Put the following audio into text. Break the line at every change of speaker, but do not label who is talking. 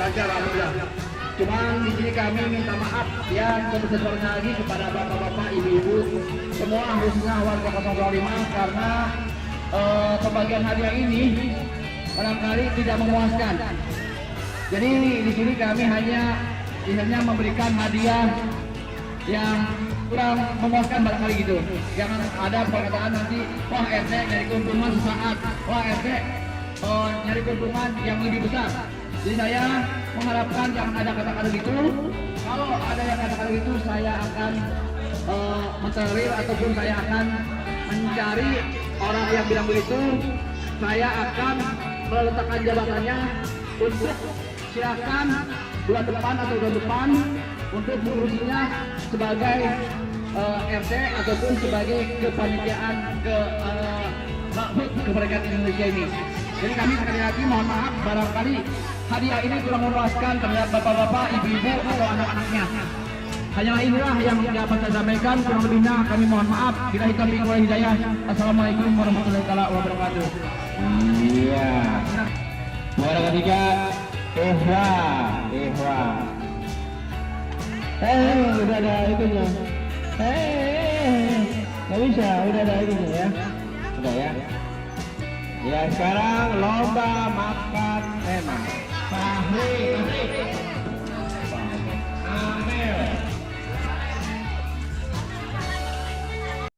lancar alhamdulillah. Cuman di sini kami minta maaf ya sebesar-besarnya lagi kepada bapak-bapak, ibu-ibu semua khususnya warga 025 karena pembagian hadiah ini barangkali tidak memuaskan. Jadi di sini kami hanya memberikan hadiah yang kurang memuaskan barangkali gitu. Jangan ada perkataan nanti, wah RT nyari keuntungan sesaat, wah RT nyari keuntungan yang lebih besar. Jadi saya mengharapkan jangan ada kata-kata gitu. Kalau ada yang kata-kata gitu, saya akan menterir ataupun saya akan mencari orang yang bilang begitu. Saya akan meletakkan jabatannya untuk silakan bulan depan atau bulan depan untuk mengurusinya sebagai RT ataupun sebagai kepanitiaan kemerdekaan Indonesia ini. Jadi kami sekali lagi mohon maaf barangkali hadiah ini kurang memuaskan terhadap bapak-bapak, ibu-ibu atau anak-anaknya. Hanya inilah yang dapat saya sampaikan, kurang lebihnya kami mohon maaf. Bila hitam wal hidayah. Assalamualaikum warahmatullahi wabarakatuh.
Iya. Juara ketiga, Ehwa. Udah ada itunya. Nggak bisa, udah ada itunya ya. Udah ya. Ya sekarang lomba makan enak. Fahri.